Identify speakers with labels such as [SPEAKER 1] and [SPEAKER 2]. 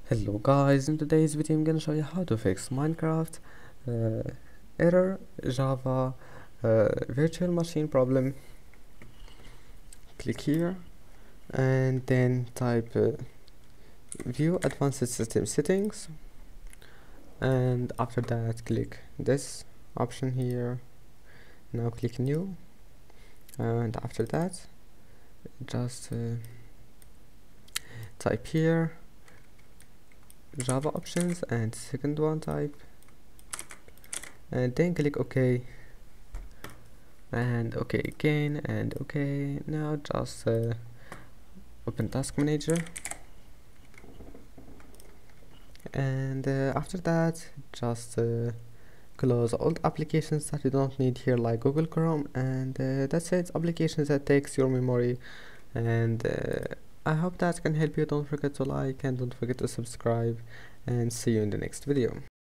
[SPEAKER 1] Hello guys, in today's video I'm gonna show you how to fix Minecraft error Java virtual machine problem. Click here and then type view advanced system settings, and after that click this option here. Now click new, and after that just type here Java options and second one type, and then click OK and OK again and OK. Now just open task manager, and after that just close all the applications that you don't need here like Google Chrome, and that's it. Applications that takes your memory, and I hope that can help you. Don't forget to like and don't forget to subscribe, and see you in the next video.